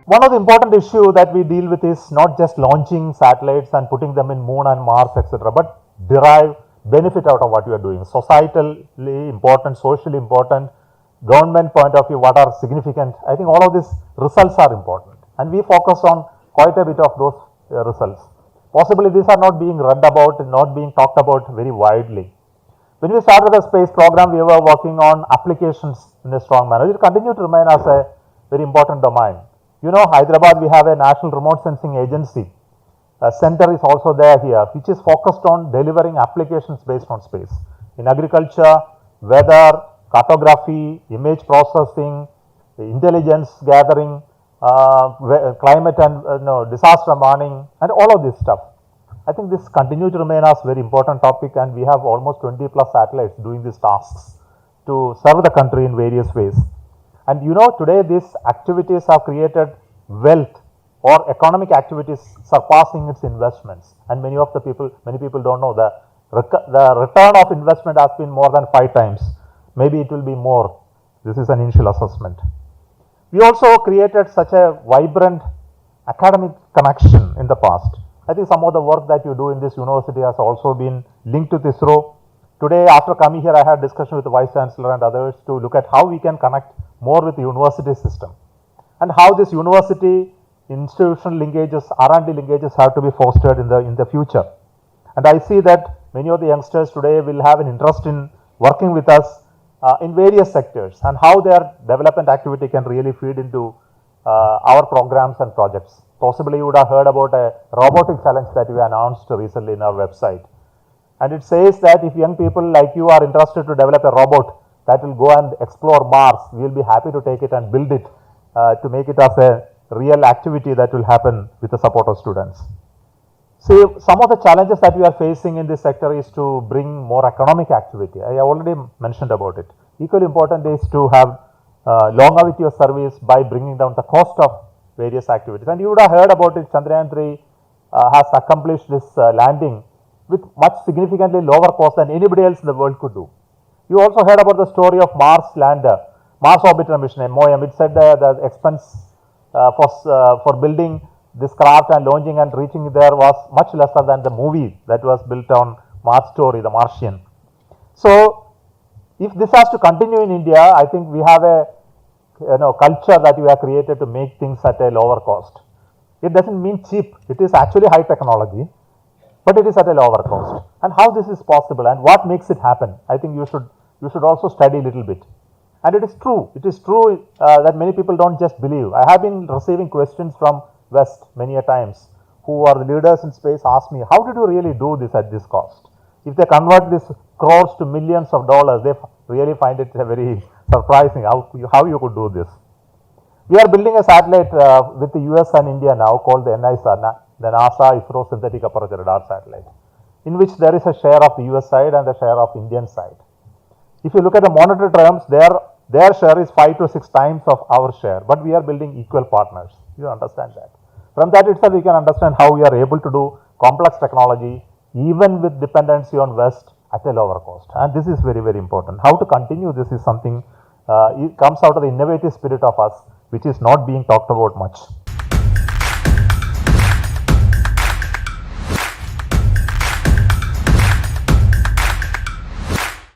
One of the important issue that we deal with is not just launching satellites and putting them in Moon and Mars, etc., but derive benefit out of what you are doing. Societally important, socially important, government point of view, what are significant. I think all of these results are important, and we focus on quite a bit of those results. Possibly these are not being read about, not being talked about very widely. When we started the space program, we were working on applications in a strong manner. It continued to remain as a very important domain. You know, Hyderabad, we have a national remote sensing agency. A center is also there here, which is focused on delivering applications based on space. In agriculture, weather, cartography, image processing, intelligence gathering, climate and disaster warning, and all of this stuff. I think this continues to remain as very important topic, and we have almost 20 plus satellites doing these tasks to serve the country in various ways. And you know, today these activities have created wealth or economic activities surpassing its investments. And many people don't know the return of investment has been more than 5 times. Maybe it will be more. This is an initial assessment. We also created such a vibrant academic connection in the past. I think some of the work that you do in this university has also been linked to ISRO. Today, after coming here, I had discussion with the Vice Chancellor and others to look at how we can connect more with the university system and how this university institutional linkages, R&D linkages have to be fostered in the future. And I see that many of the youngsters today will have an interest in working with us in various sectors, and how their development activity can really feed into our programs and projects. Possibly you would have heard about a robotic challenge that we announced recently in our website. And it says that if young people like you are interested to develop a robot that will go and explore Mars, we will be happy to take it and build it to make it as a real activity that will happen with the support of students. See, some of the challenges that we are facing in this sector is to bring more economic activity. I already mentioned about it. Equally important is to have longevity of service by bringing down the cost of various activities. And you would have heard about it, Chandrayaan-3 has accomplished this landing with much significantly lower cost than anybody else in the world could do. You also heard about the story of Mars lander, Mars orbiter mission, MOM. It said the expense for building this craft and launching and reaching there was much lesser than the movie that was built on Mars story, The Martian. So, if this has to continue in India, I think we have a culture that we have created to make things at a lower cost. It doesn't mean cheap. It is actually high technology, but it is at a lower cost. And how this is possible and what makes it happen, I think you should also study a little bit. And it is true. It is true that many people don't just believe. I have been receiving questions from West many a times, who are the leaders in space, ask me, how did you really do this at this cost? If they convert this crores to millions of dollars, they really find it very surprising how you could do this. We are building a satellite with the US and India now called the NISA, the NASA ISRO Synthetic Aperture Radar Satellite, in which there is a share of the US side and a share of Indian side. If you look at the monetary terms, their share is 5 to 6 times of our share, but we are building equal partners. You understand that. From that itself, we can understand how we are able to do complex technology, even with dependency on West at a lower cost. And this is very, very important. How to continue this is something, it comes out of the innovative spirit of us, which is not being talked about much.